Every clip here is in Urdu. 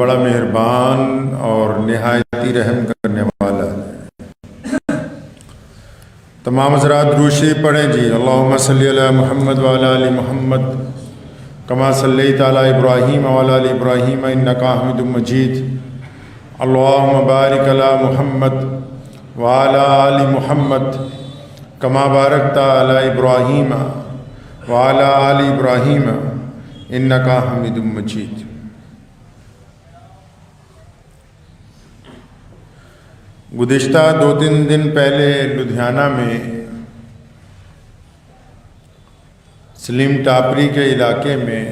بڑا مہربان اور نہایت ہی رحم کرنے والا ہے۔ تمام حضرات درود شریف پڑھیں جی۔ اللہم صلی علی محمد وعلی آل محمد کما صلیت علی ابراہیم وعلی آل ابراہیم انک حمید مجید۔ اللہم بارک علی محمد وعلی آل محمد کما بارکت علی ابراہیم وعلی آل ابراہیم انک حمید مجید۔ گزشتہ 2-3 دن پہلے لدھیانہ میں سلیم ٹاپری کے علاقے میں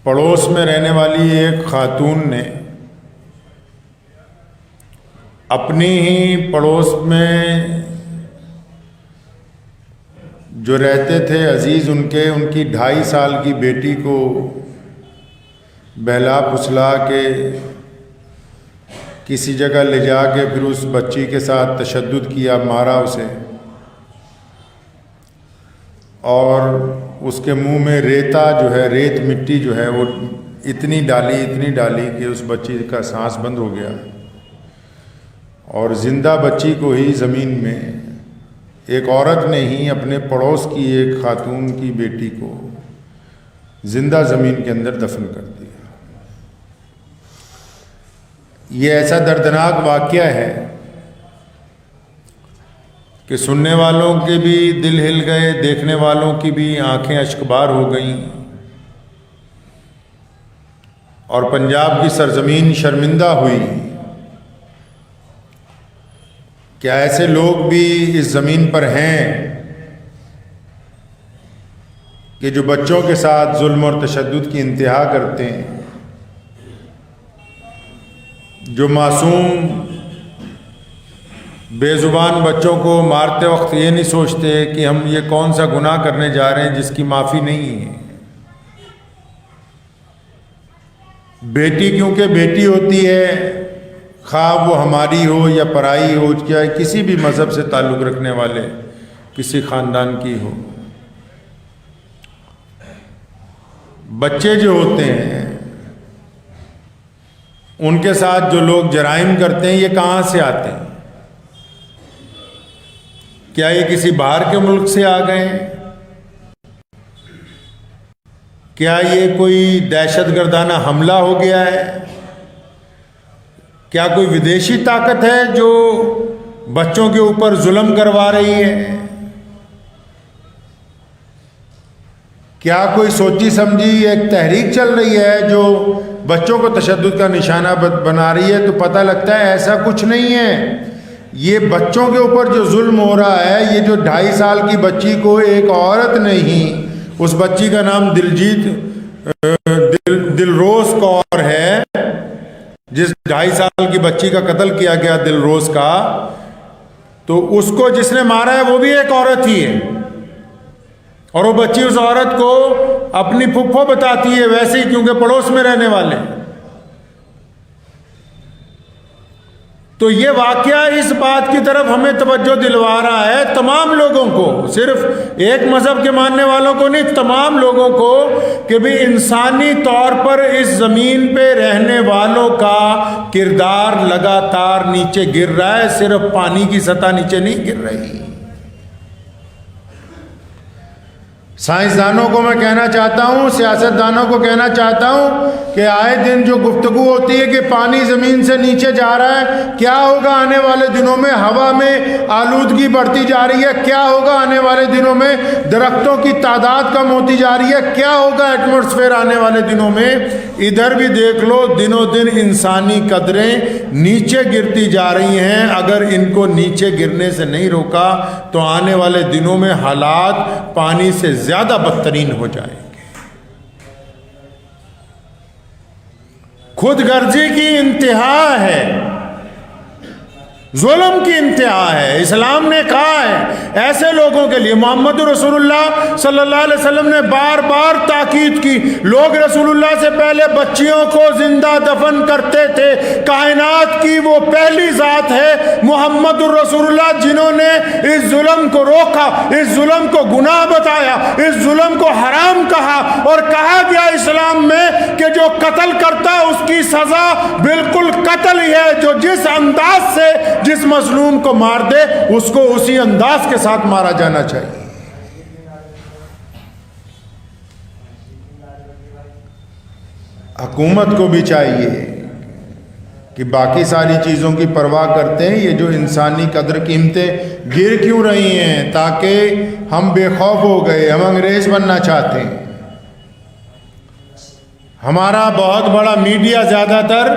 پڑوس میں رہنے والی ایک خاتون نے اپنی ہی پڑوس میں جو رہتے تھے عزیز ان کی 2.5 سال کی بیٹی کو بہلا پھسلا کے کسی جگہ لے جا کے پھر اس بچی کے ساتھ تشدد کیا، مارا اسے، اور اس کے منہ میں ریت مٹی جو ہے وہ اتنی ڈالی کہ اس بچی کا سانس بند ہو گیا، اور زندہ بچی کو ہی زمین میں ایک عورت نے ہی اپنے پڑوس کی ایک خاتون کی بیٹی کو زندہ زمین کے اندر دفن کر دیا۔ یہ ایسا دردناک واقعہ ہے کہ سننے والوں کے بھی دل ہل گئے، دیکھنے والوں کی بھی آنکھیں اشکبار ہو گئیں، اور پنجاب کی سرزمین شرمندہ ہوئی۔ کیا ایسے لوگ بھی اس زمین پر ہیں کہ جو بچوں کے ساتھ ظلم اور تشدد کی انتہا کرتے ہیں، جو معصوم بے زبان بچوں کو مارتے وقت یہ نہیں سوچتے کہ ہم یہ کون سا گناہ کرنے جا رہے ہیں جس کی معافی نہیں ہے۔ بیٹی کیونکہ بیٹی ہوتی ہے، خواہ وہ ہماری ہو یا پرائی ہو، یا کسی بھی مذہب سے تعلق رکھنے والے کسی خاندان کی ہو۔ بچے جو ہوتے ہیں ان کے ساتھ جو لوگ جرائم کرتے ہیں، یہ کہاں سے آتے ہیں؟ کیا یہ کسی باہر کے ملک سے آ گئے ہیں؟ کیا یہ کوئی دہشت گردانہ حملہ ہو گیا ہے؟ کیا کوئی ودیشی طاقت ہے جو بچوں کے اوپر ظلم کروا رہی ہے؟ کیا کوئی سوچی سمجھی ایک تحریک چل رہی ہے جو بچوں کو تشدد کا نشانہ بنا رہی ہے؟ تو پتہ لگتا ہے ایسا کچھ نہیں ہے۔ یہ بچوں کے اوپر جو ظلم ہو رہا ہے، یہ جو 2.5 سال کی بچی کو ایک عورت نے ہی، اس بچی کا نام دلروز کور ہے، جس 2.5 سال کی بچی کا قتل کیا گیا دلروز کا، تو اس کو جس نے مارا ہے وہ بھی ایک عورت ہی ہے، اور وہ بچی اس عورت کو اپنی پھپھو بتاتی ہے، ویسے ہی کیونکہ پڑوس میں رہنے والے۔ تو یہ واقعہ اس بات کی طرف ہمیں توجہ دلوا رہا ہے، تمام لوگوں کو، صرف ایک مذہب کے ماننے والوں کو نہیں، تمام لوگوں کو، کہ بھی انسانی طور پر اس زمین پہ رہنے والوں کا کردار لگاتار نیچے گر رہا ہے، صرف پانی کی سطح نیچے نہیں گر رہی۔ سائنسدانوں کو میں کہنا چاہتا ہوں، سیاستدانوں کو کہنا چاہتا ہوں کہ آئے دن جو گفتگو ہوتی ہے کہ پانی زمین سے نیچے جا رہا ہے، کیا ہوگا آنے والے دنوں میں؟ ہوا میں آلودگی بڑھتی جا رہی ہے، کیا ہوگا آنے والے دنوں میں؟ درختوں کی تعداد کم ہوتی جا رہی ہے، کیا ہوگا ایٹماسفیئر آنے والے دنوں میں؟ ادھر بھی دیکھ لو، دنوں دن انسانی قدریں نیچے گرتی جا رہی ہیں۔ اگر ان کو نیچے گرنے سے نہیں روکا تو آنے والے دنوں میں حالات پانی سے زیادہ بدترین ہو جائیں گے۔ خود غرضی کی انتہا ہے، ظلم کی انتہا ہے۔ اسلام نے کہا ہے ایسے لوگوں کے لیے، محمد رسول اللہ صلی اللہ علیہ وسلم نے بار بار تاکید کی، لوگ رسول اللہ سے پہلے بچیوں کو زندہ دفن کرتے تھے۔ کائنات کی وہ پہلی ذات ہے محمد رسول اللہ جنہوں نے اس ظلم کو روکا، اس ظلم کو گناہ بتایا، اس ظلم کو حرام کہا، اور کہا گیا اسلام سزا بالکل قتل ہی ہے. جو جس انداز سے جس مظلوم کو مار دے اس کو اسی انداز کے ساتھ مارا جانا چاہیے. حکومت کو بھی چاہیے کہ باقی ساری چیزوں کی پرواہ کرتے ہیں, یہ جو انسانی قدر قیمتیں گر کیوں رہی ہیں؟ تاکہ ہم بے خوف ہو گئے, ہم انگریز بننا چاہتے ہیں. ہمارا بہت بڑا میڈیا زیادہ تر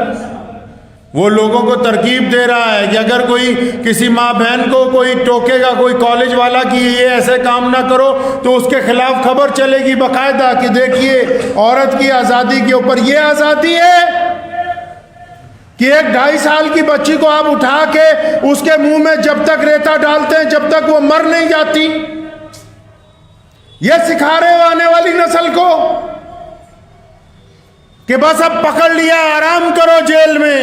وہ لوگوں کو ترغیب دے رہا ہے کہ اگر کوئی کسی ماں بہن کو کوئی ٹوکے گا, کوئی کالج والا کہ یہ ایسے کام نہ کرو, تو اس کے خلاف خبر چلے گی باقاعدہ کہ دیکھیے عورت کی آزادی کے اوپر یہ آزادی ہے کہ 1-2.5 سال کی بچی کو آپ اٹھا کے اس کے منہ میں جب تک ریتا ڈالتے ہیں جب تک وہ مر نہیں جاتی. یہ سکھا رہے ہو آنے والی نسل کو کہ بس اب پکڑ لیا, آرام کرو جیل میں,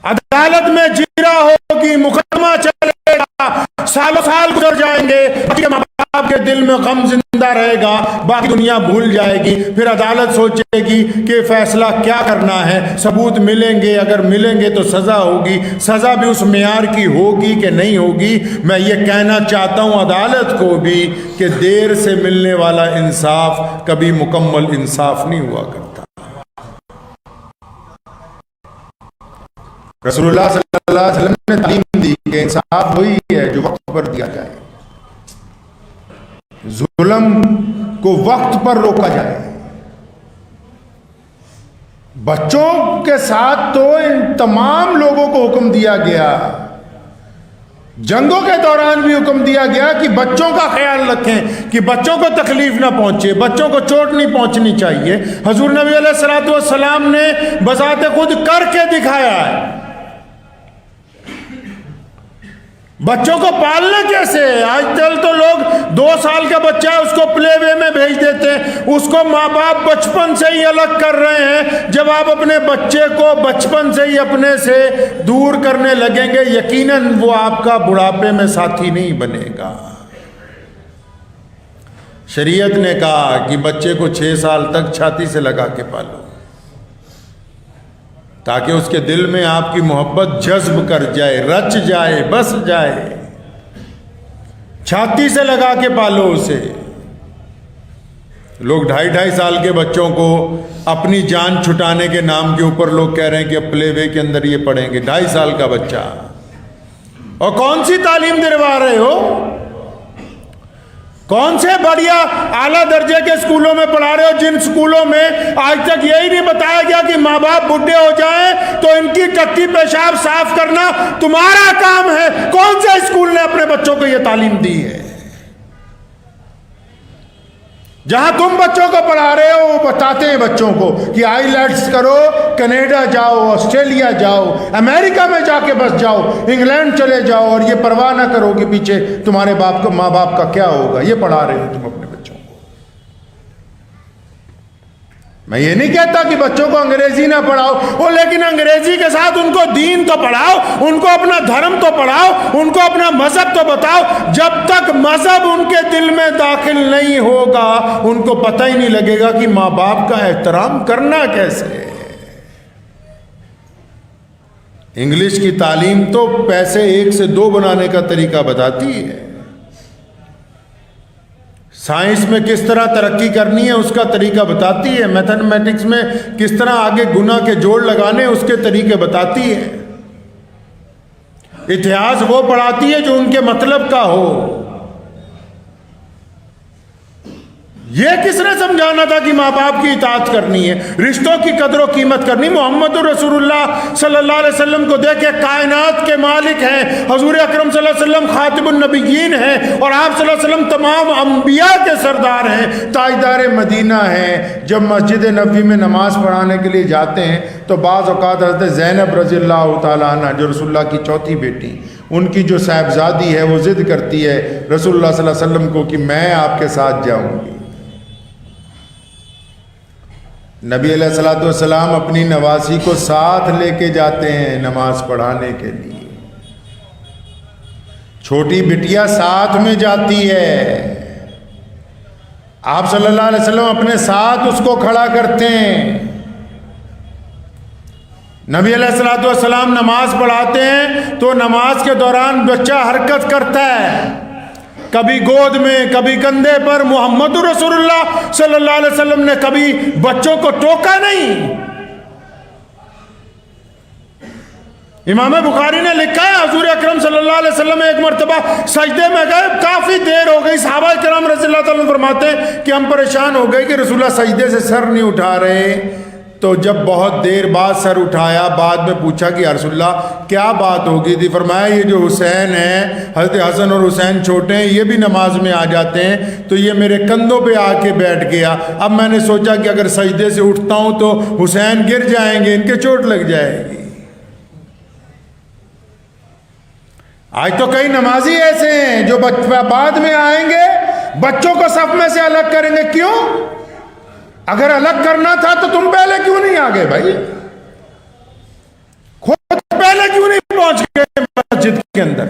عدالت میں جیرا ہوگی, مقدمہ چلے گا, سالوں سال گزر جائیں گے, ماں باپ کے دل میں غم زندہ رہے گا, باقی دنیا بھول جائے گی. پھر عدالت سوچے گی کہ فیصلہ کیا کرنا ہے, ثبوت ملیں گے, اگر ملیں گے تو سزا ہوگی, سزا بھی اس معیار کی ہوگی کہ نہیں ہوگی. میں یہ کہنا چاہتا ہوں عدالت کو بھی کہ دیر سے ملنے والا انصاف کبھی مکمل انصاف نہیں ہوا کرتا. رسول اللہ صلی اللہ علیہ وسلم نے تعلیم دی کہ انصاف وہی ہے جو وقت پر دیا جائے, ظلم کو وقت پر روکا جائے. بچوں کے ساتھ تو ان تمام لوگوں کو حکم دیا گیا, جنگوں کے دوران بھی حکم دیا گیا کہ بچوں کا خیال رکھیں کہ بچوں کو تکلیف نہ پہنچے, بچوں کو چوٹ نہیں پہنچنی چاہیے. حضور نبی علیہ الصلوۃ والسلام نے بذات خود کر کے دکھایا ہے. بچوں کو پالنا کیسے ہے؟ آج کل تو لوگ 2 سال کا بچہ ہے اس کو پلے وے میں بھیج دیتے ہیں, اس کو ماں باپ بچپن سے ہی الگ کر رہے ہیں. جب آپ اپنے بچے کو بچپن سے ہی اپنے سے دور کرنے لگیں گے یقیناً وہ آپ کا بڑھاپے میں ساتھی نہیں بنے گا. شریعت نے کہا کہ بچے کو 6 سال تک چھاتی سے لگا کے پالو تاکہ اس کے دل میں آپ کی محبت جذب کر جائے, رچ جائے, بس جائے. چھاتی سے لگا کے پالو اسے. لوگ 2.5 سال کے بچوں کو اپنی جان چھٹانے کے نام کے اوپر لوگ کہہ رہے ہیں کہ اب پلے وے کے اندر یہ پڑھیں گے. 2.5 سال کا بچہ, اور کون سی تعلیم دلوا رہے ہو؟ کون سے بڑھیا اعلیٰ درجے کے اسکولوں میں پڑھا رہے ہو جن اسکولوں میں آج تک یہی نہیں بتایا گیا کہ ماں باپ بڈھے ہو جائیں تو ان کی ٹٹی پیشاب صاف کرنا تمہارا کام ہے؟ کون سے اسکول نے اپنے بچوں کو یہ تعلیم دی ہے؟ جہاں تم بچوں کو پڑھا رہے ہو وہ بتاتے ہیں بچوں کو کہ آئی لیٹس کرو, کینیڈا جاؤ, آسٹریلیا جاؤ, امریکہ میں جا کے بس جاؤ, انگلینڈ چلے جاؤ, اور یہ پرواہ نہ کرو کہ پیچھے تمہارے باپ کو ماں باپ کا کیا ہوگا. یہ پڑھا رہے ہو تم اپنے بچوں کو. میں یہ نہیں کہتا کہ بچوں کو انگریزی نہ پڑھاؤ, لیکن انگریزی کے ساتھ ان کو دین تو پڑھاؤ, ان کو اپنا دھرم تو پڑھاؤ, ان کو اپنا مذہب تو بتاؤ. جب تک مذہب ان کے دل میں داخل نہیں ہوگا ان کو پتہ ہی نہیں لگے گا کہ ماں باپ کا احترام کرنا کیسے ہے. انگلش کی تعلیم تو پیسے 1 سے 2 بنانے کا طریقہ بتاتی ہے. سائنس میں کس طرح ترقی کرنی ہے اس کا طریقہ بتاتی ہے. میتھمیٹکس میں کس طرح آگے گنا کے جوڑ لگانے اس کے طریقے بتاتی ہے. اتہاس وہ پڑھاتی ہے جو ان کے مطلب کا ہو. یہ کس نے سمجھانا تھا کہ ماں باپ کی اطاعت کرنی ہے, رشتوں کی قدر و قیمت کرنی. محمد رسول اللہ صلی اللہ علیہ وسلم کو دیکھے, کائنات کے مالک ہیں, حضور اکرم صلی اللہ علیہ وسلم خاتم النبیین ہیں, اور آپ صلی اللہ علیہ وسلم تمام انبیاء کے سردار ہیں, تاجدار مدینہ ہیں. جب مسجد نبوی میں نماز پڑھانے کے لیے جاتے ہیں تو بعض اوقات حضرت زینب رضی اللہ تعالیٰ عنہ جو رسول اللہ کی چوتھی بیٹی, ان کی جو صاحبزادی ہے وہ ضد کرتی ہے رسول اللہ صلی اللہ علیہ وسلم کو کہ میں آپ کے ساتھ جاؤں گی. نبی علیہ الصلوۃ والسلام اپنی نواسی کو ساتھ لے کے جاتے ہیں نماز پڑھانے کے لیے. چھوٹی بٹیا ساتھ میں جاتی ہے. آپ صلی اللہ علیہ وسلم اپنے ساتھ اس کو کھڑا کرتے ہیں. نبی علیہ الصلوۃ والسلام نماز پڑھاتے ہیں تو نماز کے دوران بچہ حرکت کرتا ہے، کبھی گود میں کبھی کندھے پر۔ محمد رسول اللہ صلی اللہ علیہ وسلم نے کبھی بچوں کو ٹوکا نہیں۔ امام بخاری نے لکھا ہے حضور اکرم صلی اللہ علیہ وسلم ایک مرتبہ سجدے میں گئے، کافی دیر ہو گئی، صحابہ کرام رضی اللہ تعالیٰ فرماتے ہیں کہ ہم پریشان ہو گئے کہ رسول اللہ سجدے سے سر نہیں اٹھا رہے۔ تو جب بہت دیر بعد سر اٹھایا، بعد میں پوچھا کہ یا رسول اللہ کیا بات ہو گئی تھی؟ فرمایا یہ جو حسین ہیں، حضرت حسن اور حسین چھوٹے ہیں، یہ بھی نماز میں آ جاتے ہیں، تو یہ میرے کندھوں پہ آ کے بیٹھ گیا۔ اب میں نے سوچا کہ اگر سجدے سے اٹھتا ہوں تو حسین گر جائیں گے، ان کے چوٹ لگ جائے گی۔ آج تو کئی نمازی ایسے ہیں جو بعد میں آئیں گے، بچوں کو صف میں سے الگ کریں گے۔ کیوں؟ اگر الگ کرنا تھا تو تم پہلے کیوں نہیں آ گئے بھائی؟ خود پہلے کیوں نہیں پہنچ گئے مسجد کے اندر؟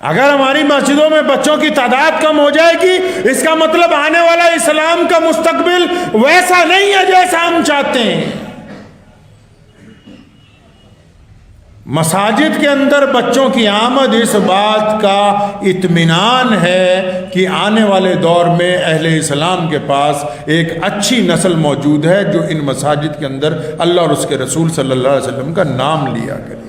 اگر ہماری مسجدوں میں بچوں کی تعداد کم ہو جائے گی، اس کا مطلب آنے والا اسلام کا مستقبل ویسا نہیں ہے جیسا ہم چاہتے ہیں۔ مساجد کے اندر بچوں کی آمد اس بات کا اطمینان ہے کہ آنے والے دور میں اہل اسلام کے پاس ایک اچھی نسل موجود ہے جو ان مساجد کے اندر اللہ اور اس کے رسول صلی اللہ علیہ وسلم کا نام لیا کرے۔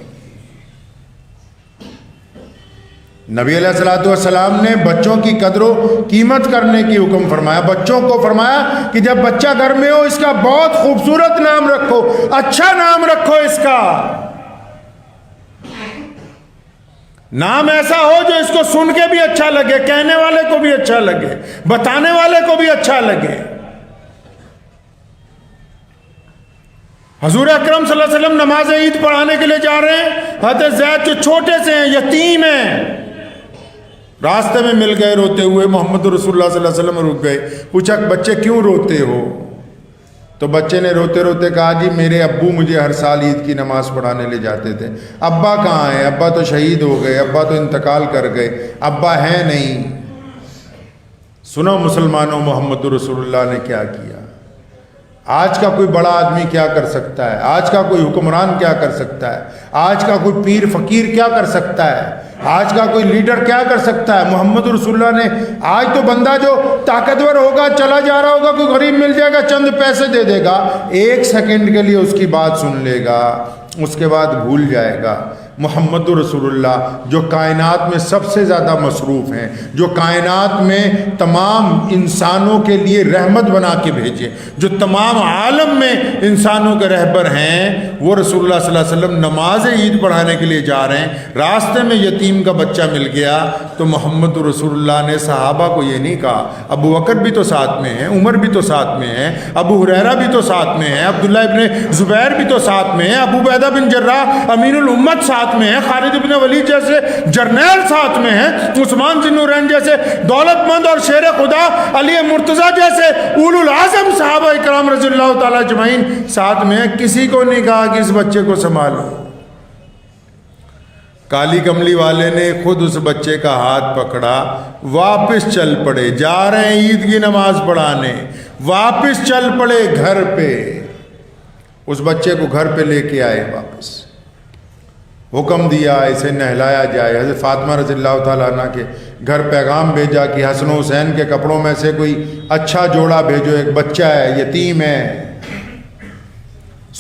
نبی علیہ الصلوۃ والسلام نے بچوں کی قدر و قیمت کرنے کی حکم فرمایا۔ بچوں کو فرمایا کہ جب بچہ گھر میں ہو اس کا بہت خوبصورت نام رکھو، اچھا نام رکھو، اس کا نام ایسا ہو جو اس کو سن کے بھی اچھا لگے، کہنے والے کو بھی اچھا لگے، بتانے والے کو بھی اچھا لگے۔ حضور اکرم صلی اللہ علیہ وسلم نماز عید پڑھانے کے لیے جا رہے ہیں، حضرت زید جو چھوٹے سے ہیں، یتیم ہیں، راستے میں مل گئے روتے ہوئے، محمد رسول اللہ صلی اللہ علیہ وسلم رک گئے، پوچھا بچے کیوں روتے ہو؟ تو بچے نے روتے روتے کہا جی میرے ابو مجھے ہر سال عید کی نماز پڑھانے لے جاتے تھے، ابا کہاں ہیں؟ ابا تو شہید ہو گئے، ابا تو انتقال کر گئے، ابا ہیں نہیں۔ سنو مسلمانوں، محمد رسول اللہ نے کیا کیا؟ آج کا کوئی بڑا آدمی کیا کر سکتا ہے؟ آج کا کوئی حکمران کیا کر سکتا ہے؟ آج کا کوئی پیر فقیر کیا کر سکتا ہے؟ آج کا کوئی لیڈر کیا کر سکتا ہے؟ محمد رسول اللہ نے آج تو بندہ جو طاقتور ہوگا، چلا جا رہا ہوگا، کوئی غریب مل جائے گا، چند پیسے دے دے گا، 1 سیکنڈ کے لیے اس کی بات سن لے گا، اس کے بعد بھول جائے گا۔ محمد رسول اللہ جو کائنات میں سب سے زیادہ مصروف ہیں، جو کائنات میں تمام انسانوں کے لیے رحمت بنا کے بھیجے، جو تمام عالم میں انسانوں کے رہبر ہیں، وہ رسول اللہ صلی اللہ علیہ وسلم نماز عید پڑھانے کے لیے جا رہے ہیں۔ راستے میں یتیم کا بچہ مل گیا تو محمد رسول اللہ نے صحابہ کو یہ نہیں کہا، ابو بکر بھی تو ساتھ میں ہیں، عمر بھی تو ساتھ میں ہیں، ابو ہریرہ بھی تو ساتھ میں ہیں، عبداللہ ابن زبیر بھی تو ساتھ میں ہیں، ابو عبیدہ بن جراح امین الامت ساتھ میں ہیں، خالد بن ولید جیسے جرنیل ساتھ میں ہیں، عثمان ذی النورین جیسے دولت مند اور شیر خدا، علی مرتضیٰ جیسے اولو العزم صحابہ اکرام رضی اللہ تعالیٰ اجمعین ساتھ میں ہیں۔ کسی کو نہیں کہا کہ اس بچے کو سنبھالو۔ کالی کملی والے نے خود اس بچے کا ہاتھ پکڑا، واپس چل پڑے، جا رہے ہیں عید کی نماز پڑھانے، واپس چل پڑے گھر پہ، اس بچے کو گھر پہ لے کے آئے واپس، حکم دیا اسے نہلایا جائے۔ حضرت فاطمہ رضی اللہ تعالیٰ عنہ کے گھر پیغام بھیجا کہ حسن و حسین کے کپڑوں میں سے کوئی اچھا جوڑا بھیجو، ایک بچہ ہے، یتیم ہے۔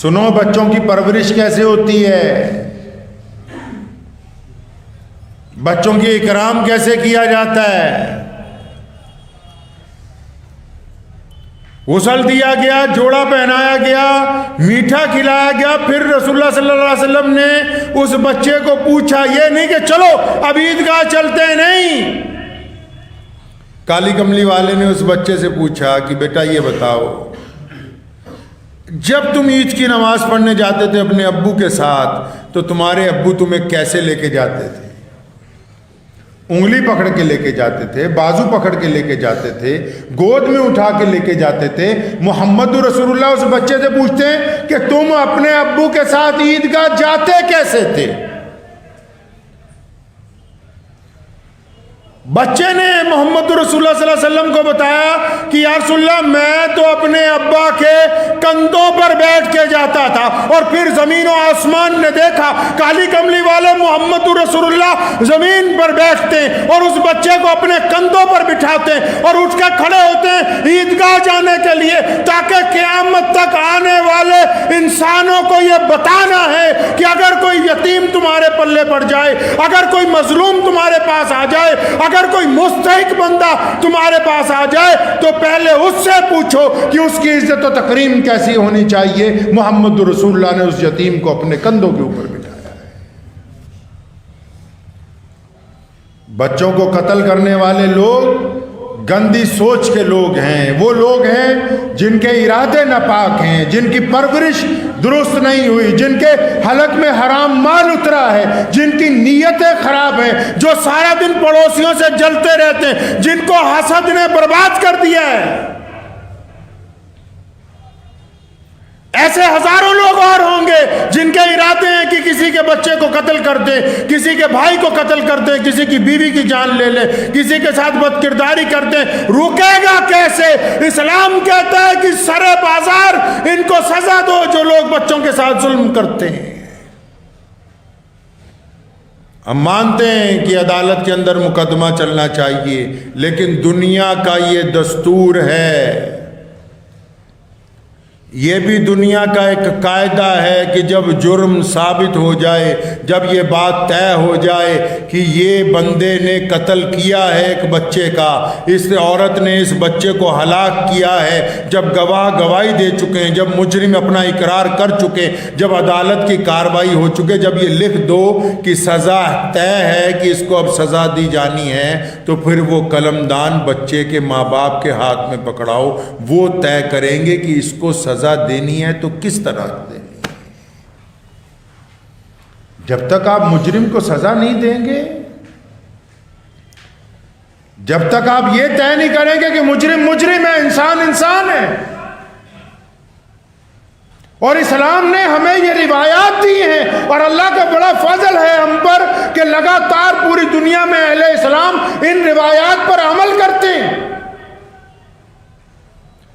سنو بچوں کی پرورش کیسے ہوتی ہے، بچوں کی اکرام کیسے کیا جاتا ہے۔ غسل دیا گیا، جوڑا پہنایا گیا، میٹھا کھلایا گیا، پھر رسول اللہ صلی اللہ علیہ وسلم نے اس بچے کو پوچھا، یہ نہیں کہ چلو اب عیدگاہ چلتے ہیں، نہیں، کالی کملی والے نے اس بچے سے پوچھا کہ بیٹا یہ بتاؤ، جب تم عید کی نماز پڑھنے جاتے تھے اپنے ابو کے ساتھ تو تمہارے ابو تمہیں کیسے لے کے جاتے تھے؟ انگلی پکڑ کے لے کے جاتے تھے، بازو پکڑ کے لے کے جاتے تھے، گود میں اٹھا کے لے کے جاتے تھے؟ محمد رسول اللہ اس بچے سے پوچھتے ہیں کہ تم اپنے ابو کے ساتھ عیدگاہ جاتے کیسے تھے؟ بچے نے محمد رسول اللہ صلی اللہ علیہ وسلم کو بتایا کہ یا رسول اللہ میں تو اپنے ابا کے کندھوں پر بیٹھ کے جاتا تھا اور پھر زمین و آسمان نے دیکھا کالی کملی والے محمد رسول اللہ زمین پر بیٹھتے ہیں اور اس بچے کو اپنے کندھوں پر بٹھاتے ہیں اور اٹھ کے کھڑے ہوتے ہیں عیدگاہ جانے کے لیے، تاکہ قیامت تک آنے والے انسانوں کو یہ بتانا ہے کہ اگر کوئی یتیم تمہارے پلے پڑ جائے، اگر کوئی مظلوم تمہارے پاس آ جائے، اگر کوئی مستحق بندہ تمہارے پاس آ جائے تو پہلے اس سے پوچھو کہ اس کی عزت و تکریم کیسی ہونی چاہیے۔ محمد رسول اللہ نے اس یتیم کو اپنے کندھوں کے اوپر بٹھایا ہے۔ بچوں کو قتل کرنے والے لوگ گندی سوچ کے لوگ ہیں، وہ لوگ ہیں جن کے ارادے ناپاک ہیں، جن کی پرورش درست نہیں ہوئی، جن کے حلق میں حرام مال اترا ہے، جن کی نیتیں خراب ہیں، جو سارا دن پڑوسیوں سے جلتے رہتے ہیں، جن کو حسد نے برباد کر دیا ہے۔ ایسے ہزاروں لوگ اور ہوں گے جن کے ارادے ہیں کہ کسی کے بچے کو قتل کر دیں، کسی کے بھائی کو قتل کر دیں، کسی کی بیوی کی جان لے لیں، کسی کے ساتھ بدکرداری کر دیں۔ رکے گا کیسے؟ اسلام کہتا ہے کہ سر بازار ان کو سزا دو جو لوگ بچوں کے ساتھ ظلم کرتے ہیں۔ ہم مانتے ہیں کہ عدالت کے اندر مقدمہ چلنا چاہیے، لیکن دنیا کا یہ دستور ہے، یہ بھی دنیا کا ایک قاعدہ ہے کہ جب جرم ثابت ہو جائے، جب یہ بات طے ہو جائے کہ یہ بندے نے قتل کیا ہے ایک بچے کا، اس عورت نے اس بچے کو ہلاک کیا ہے، جب گواہ گواہی دے چکے ہیں، جب مجرم اپنا اقرار کر چکے، جب عدالت کی کارروائی ہو چکے، جب یہ لکھ دو کہ سزا طے ہے کہ اس کو اب سزا دی جانی ہے، تو پھر وہ قلمدان بچے کے ماں باپ کے ہاتھ میں پکڑاؤ، وہ طے کریں گے کہ اس کو سزا دینی ہے تو کس طرح دینی ہے۔ جب تک آپ مجرم کو سزا نہیں دیں گے، جب تک آپ یہ طے نہیں کریں گے کہ مجرم مجرم ہے، انسان انسان ہے، اور اسلام نے ہمیں یہ روایات دی ہیں، اور اللہ کا بڑا فضل ہے ہم پر کہ لگاتار پوری دنیا میں اہل اسلام ان روایات پر عمل کرتے ہیں۔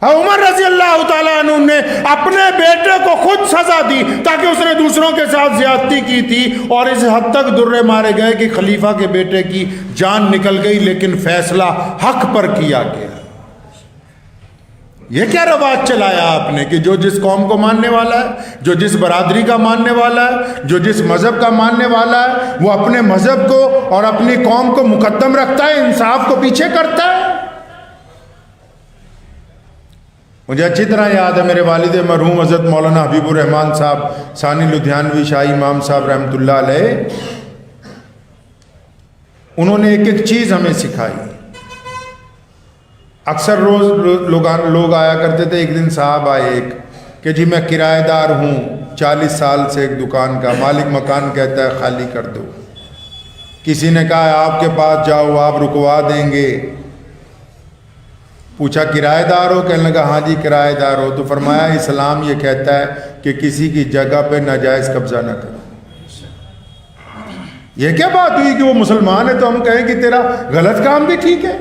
عمر رضی اللہ تعالیٰ عنہ نے اپنے بیٹے کو خود سزا دی تاکہ اس نے دوسروں کے ساتھ زیادتی کی تھی، اور اس حد تک درے مارے گئے کہ خلیفہ کے بیٹے کی جان نکل گئی، لیکن فیصلہ حق پر کیا گیا۔ یہ کیا رواج چلایا آپ نے کہ جو جس قوم کو ماننے والا ہے، جو جس برادری کا ماننے والا ہے، جو جس مذہب کا ماننے والا ہے، وہ اپنے مذہب کو اور اپنی قوم کو مقدم رکھتا ہے، انصاف کو پیچھے کرتا ہے۔ مجھے اچھی طرح یاد ہے، میرے والد مرحوم حضرت مولانا حبیب الرحمن صاحب ثانی لدھیانوی شاہی امام صاحب رحمۃ اللہ علیہ، انہوں نے ایک ایک چیز ہمیں سکھائی۔ اکثر روز لوگ آیا کرتے تھے، ایک دن صاحب آئے ایک کہ جی میں کرایہ دار ہوں 40 سال سے ایک دکان کا، مالک مکان کہتا ہے خالی کر دو۔ کسی نے کہا آپ کے پاس جاؤ آپ رکوا دیں گے۔ پوچھا کرایہ دار ہو؟ کہنے لگا ہاں جی کرایہ دار ہو۔ تو فرمایا اسلام یہ کہتا ہے کہ کسی کی جگہ پہ ناجائز قبضہ نہ کرو۔ یہ کیا بات ہوئی کہ وہ مسلمان ہے تو ہم کہیں کہ تیرا غلط کام بھی ٹھیک ہے؟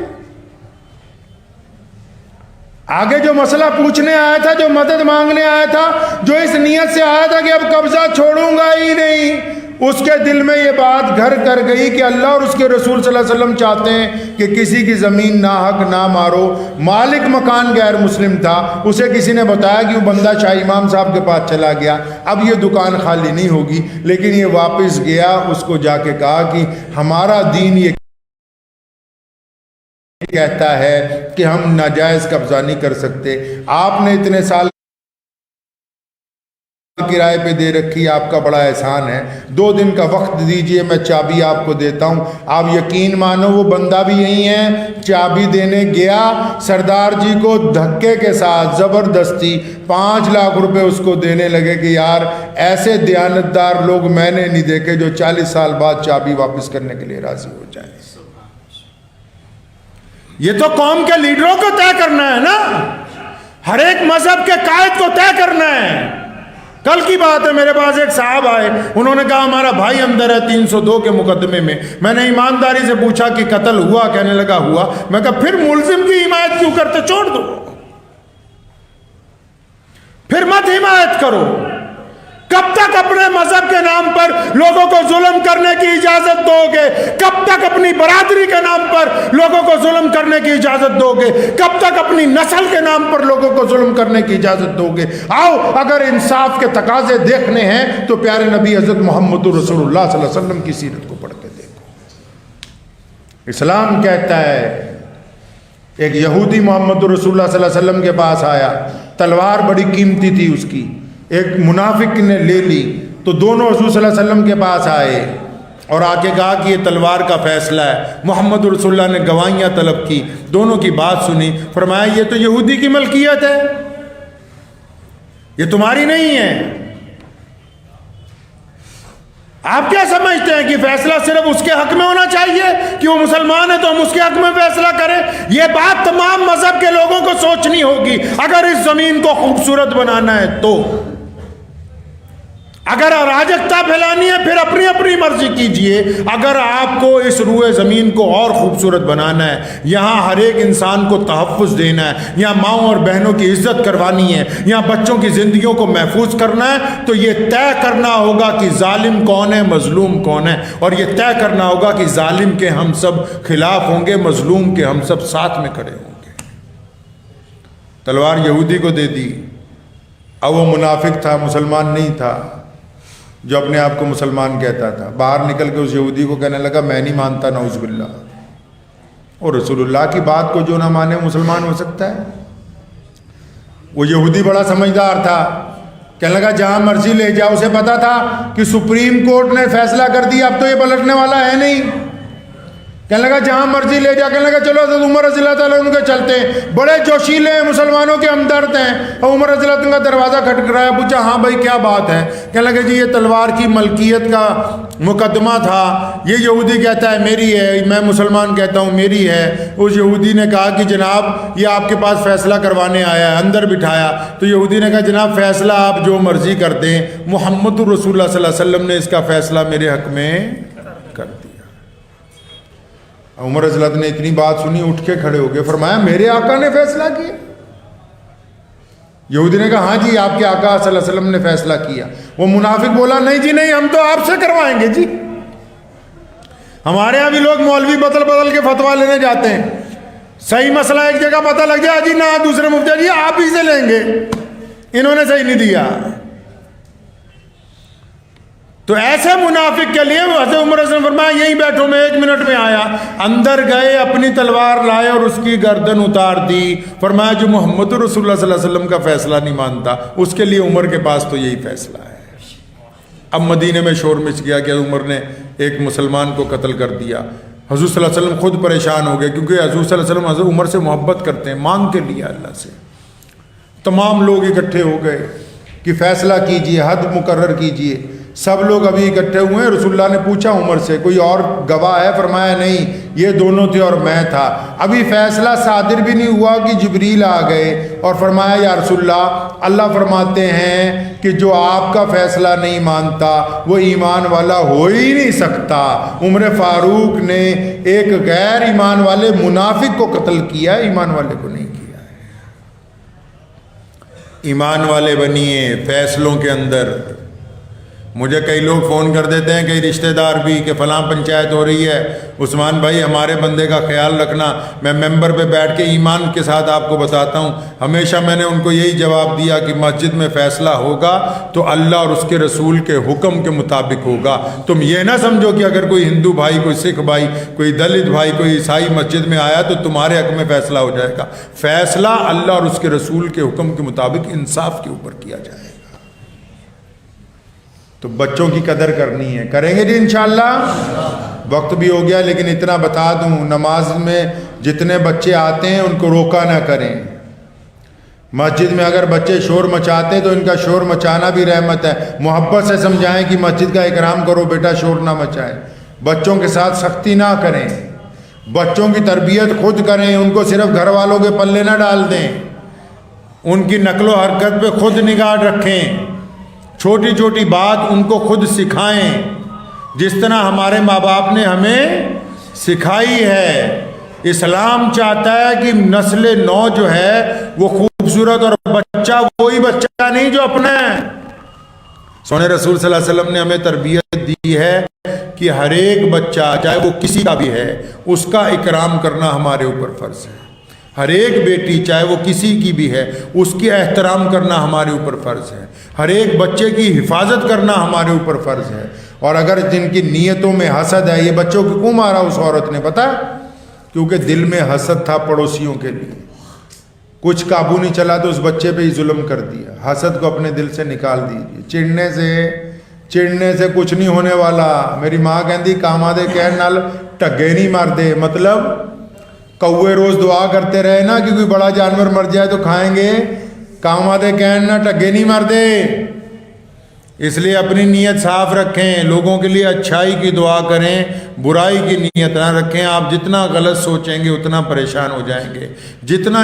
آگے جو مسئلہ پوچھنے آیا تھا، جو مدد مانگنے آیا تھا، جو اس نیت سے آیا تھا کہ اب قبضہ چھوڑوں گا ہی نہیں، اس کے دل میں یہ بات گھر کر گئی کہ اللہ اور اس کے رسول صلی اللہ علیہ وسلم چاہتے ہیں کہ کسی کی زمین ناحق نہ مارو۔ مالک مکان غیر مسلم تھا، اسے کسی نے بتایا کہ وہ بندہ شاہ امام صاحب کے پاس چلا گیا، اب یہ دکان خالی نہیں ہوگی، لیکن یہ واپس گیا، اس کو جا کے کہا کہ ہمارا دین یہ کہتا ہے کہ ہم ناجائز قبضہ نہیں کر سکتے۔ آپ نے اتنے سال کرائے پہ دے رکھی، آپ کا بڑا احسان ہے، 2 دن کا وقت دیجئے، میں چابی آپ کو دیتا ہوں۔ آپ یقین مانو وہ بندہ بھی یہی ہے، چابی دینے گیا، سردار جی کو دھکے کے ساتھ زبردستی 5 لاکھ روپے اس کو دینے لگے کہ یار ایسے دیانتدار لوگ میں نے نہیں دیکھے جو 40 سال بعد چابی واپس کرنے کے لیے راضی ہو جائیں۔ یہ تو قوم کے لیڈروں کو طے کرنا ہے نا، ہر ایک مذہب کے قائد کو طے کرنا ہے۔ کل کی بات ہے، میرے پاس ایک صاحب آئے، انہوں نے کہا ہمارا بھائی اندر ہے 302 کے مقدمے میں نے ایمانداری سے پوچھا کہ قتل ہوا؟ کہنے لگا ہوا۔ میں کہا پھر ملزم کی حمایت کیوں کرتے؟ چھوڑ دو، پھر مت حمایت کرو۔ کب تک اپنے مذہب کے نام پر لوگوں کو ظلم کرنے کی اجازت دو گے؟ کب تک اپنی برادری کے نام پر لوگوں کو ظلم کرنے کی اجازت دو گے؟ کب تک اپنی نسل کے نام پر لوگوں کو ظلم کرنے کی اجازت دو گے؟ آؤ، اگر انصاف کے تقاضے دیکھنے ہیں تو پیارے نبی حضرت محمد رسول اللہ صلی اللہ علیہ وسلم کی سیرت کو پڑھ کے دیکھو۔ اسلام کہتا ہے، ایک یہودی محمد رسول اللہ صلی اللہ علیہ وسلم کے پاس آیا، تلوار بڑی قیمتی تھی اس کی، ایک منافق نے لے لی، تو دونوں حضور صلی اللہ علیہ وسلم کے پاس آئے اور آ کے کہا کہ یہ تلوار کا فیصلہ ہے۔ محمد رسول اللہ نے گواہیاں طلب کی، دونوں کی بات سنی، فرمایا یہ تو یہودی کی ملکیت ہے، یہ تمہاری نہیں ہے۔ آپ کیا سمجھتے ہیں کہ فیصلہ صرف اس کے حق میں ہونا چاہیے کہ وہ مسلمان ہے تو ہم اس کے حق میں فیصلہ کریں؟ یہ بات تمام مذہب کے لوگوں کو سوچنی ہوگی اگر اس زمین کو خوبصورت بنانا ہے تو۔ اگر اراجکتا پھیلانی ہے پھر اپنی اپنی مرضی کیجئے، اگر آپ کو اس روئے زمین کو اور خوبصورت بنانا ہے، یہاں ہر ایک انسان کو تحفظ دینا ہے، یہاں ماؤں اور بہنوں کی عزت کروانی ہے، یہاں بچوں کی زندگیوں کو محفوظ کرنا ہے، تو یہ طے کرنا ہوگا کہ ظالم کون ہے، مظلوم کون ہے، اور یہ طے کرنا ہوگا کہ ظالم کے ہم سب خلاف ہوں گے، مظلوم کے ہم سب ساتھ میں کھڑے ہوں گے۔ تلوار یہودی کو دے دی، اب وہ منافق تھا، مسلمان نہیں تھا، جو اپنے آپ کو مسلمان کہتا تھا، باہر نکل کے اس یہودی کو کہنے لگا میں نہیں مانتا، نعوذ باللہ، اور رسول اللہ کی بات کو جو نہ مانے مسلمان ہو سکتا ہے؟ وہ یہودی بڑا سمجھدار تھا، کہنے لگا جہاں مرضی لے جاؤ، اسے پتا تھا کہ سپریم کورٹ نے فیصلہ کر دیا، اب تو یہ پلٹنے والا ہے نہیں، کہنے لگا جہاں مرضی لے جا، کہنے لگا چلو حضرت عمر رضی اللہ تعالیٰ عنہ کے چلتے ہیں، بڑے جوشیلے ہیں، مسلمانوں کے ہمدرد ہیں، اور عمر رضی اللہ عنہ کا دروازہ کھٹکھٹایا، پوچھا ہاں بھائی کیا بات ہے؟ کہنے لگا جی یہ تلوار کی ملکیت کا مقدمہ تھا، یہ یہودی کہتا ہے میری ہے، میں مسلمان کہتا ہوں میری ہے۔ اس یہودی نے کہا کہ جناب یہ آپ کے پاس فیصلہ کروانے آیا ہے، اندر بٹھایا، تو یہودی نے کہا جناب فیصلہ آپ جو مرضی کر دیں، محمد رسول اللہ صلی اللہ علیہ وسلم نے اس کا فیصلہ میرے حق میں کر دیا۔ عمر رضی اللہ عنہ نے اتنی بات سنی، اٹھ کے کھڑے ہو گئے، فرمایا میرے آقا نے فیصلہ کیا؟ یہودی نے کہا ہاں جی آپ کے آقا صلی اللہ علیہ وسلم نے فیصلہ کیا۔ وہ منافق بولا نہیں جی نہیں، ہم تو آپ سے کروائیں گے جی، ہمارے یہاں بھی لوگ مولوی بدل بدل کے فتویٰ لینے جاتے ہیں، صحیح مسئلہ ایک جگہ پتہ لگ جائے جی نہ دوسرے مفتی جی آپ ہی سے لیں گے، انہوں نے صحیح نہیں دیا۔ تو ایسے منافق کے لیے حضرت عمر رضی اللہ عنہ نے فرمایا یہیں بیٹھو، میں 1 منٹ میں آیا، اندر گئے، اپنی تلوار لائے اور اس کی گردن اتار دی، فرمایا جو محمد رسول اللہ صلی اللہ علیہ وسلم کا فیصلہ نہیں مانتا اس کے لیے عمر کے پاس تو یہی فیصلہ ہے۔ اب مدینے میں شور مچ گیا کہ عمر نے ایک مسلمان کو قتل کر دیا۔ حضور صلی اللہ علیہ وسلم خود پریشان ہو گئے، کیونکہ حضور صلی اللہ علیہ وسلم حضرت عمر سے محبت کرتے ہیں، مانگ کے لیا اللہ سے۔ تمام لوگ اکٹھے ہو گئے کہ فیصلہ کیجئے، حد مقرر کیجئے۔ سب لوگ ابھی اکٹھے ہوئے ہیں، رسول اللہ نے پوچھا عمر سے کوئی اور گواہ ہے؟ فرمایا نہیں، یہ دونوں تھے اور میں تھا۔ ابھی فیصلہ صادر بھی نہیں ہوا کہ جبریل آ گئے اور فرمایا یا رسول اللہ، اللہ فرماتے ہیں کہ جو آپ کا فیصلہ نہیں مانتا وہ ایمان والا ہو ہی نہیں سکتا۔ عمر فاروق نے ایک غیر ایمان والے منافق کو قتل کیا، ایمان والے کو نہیں کیا۔ ایمان والے بنیے فیصلوں کے اندر۔ مجھے کئی لوگ فون کر دیتے ہیں، کئی رشتہ دار بھی، کہ فلاں پنچایت ہو رہی ہے، عثمان بھائی ہمارے بندے کا خیال رکھنا۔ میں ممبر پہ بیٹھ کے ایمان کے ساتھ آپ کو بتاتا ہوں، ہمیشہ میں نے ان کو یہی جواب دیا کہ مسجد میں فیصلہ ہوگا تو اللہ اور اس کے رسول کے حکم کے مطابق ہوگا۔ تم یہ نہ سمجھو کہ اگر کوئی ہندو بھائی، کوئی سکھ بھائی، کوئی دلت بھائی، کوئی عیسائی مسجد میں آیا تو تمہارے حق میں فیصلہ ہو جائے گا۔ فیصلہ اللہ اور اس کے رسول کے حکم کے مطابق انصاف کے اوپر کیا جائے گا۔ تو بچوں کی قدر کرنی ہے، کریں گے جی انشاءاللہ۔ وقت بھی ہو گیا لیکن اتنا بتا دوں، نماز میں جتنے بچے آتے ہیں ان کو روکا نہ کریں۔ مسجد میں اگر بچے شور مچاتے تو ان کا شور مچانا بھی رحمت ہے، محبت سے سمجھائیں کہ مسجد کا اکرام کرو بیٹا، شور نہ مچائیں۔ بچوں کے ساتھ سختی نہ کریں، بچوں کی تربیت خود کریں، ان کو صرف گھر والوں کے پلے نہ ڈال دیں، ان کی نقل و حرکت پہ خود نگاہ رکھیں۔ چھوٹی چھوٹی بات ان کو خود سکھائیں جس طرح ہمارے ماں باپ نے ہمیں سکھائی ہے۔ اسلام چاہتا ہے کہ نسل نو جو ہے وہ خوبصورت، اور بچہ وہی بچہ نہیں جو اپنا ہے۔ سونے رسول صلی اللہ علیہ وسلم نے ہمیں تربیت دی ہے کہ ہر ایک بچہ چاہے وہ کسی کا بھی ہے اس کا اکرام کرنا ہمارے اوپر فرض ہے۔ ہر ایک بیٹی چاہے وہ کسی کی بھی ہے اس کی احترام کرنا ہمارے اوپر فرض ہے۔ ہر ایک بچے کی حفاظت کرنا ہمارے اوپر فرض ہے۔ اور اگر جن کی نیتوں میں حسد ہے، یہ بچوں کو کیوں مارا اس عورت نے پتہ؟ کیونکہ دل میں حسد تھا پڑوسیوں کے لیے، کچھ قابو نہیں چلا تو اس بچے پہ ہی ظلم کر دیا۔ حسد کو اپنے دل سے نکال دیجیے۔ چڑنے سے کچھ نہیں ہونے والا۔ میری ماں کہندی کاما دے کہن نال ٹگے نہیں مار دے، مطلب کوے روز دعا کرتے رہے نا کہ کوئی بڑا جانور مر جائے تو کھائیں گے، کاما دے کہن نہ ٹگے نہیں مار دے۔ اس لیے اپنی نیت صاف رکھیں، لوگوں کے لیے اچھائی کی دعا کریں، برائی کی نیت نہ رکھیں۔ آپ جتنا غلط سوچیں گے اتنا پریشان ہو جائیں گے، جتنا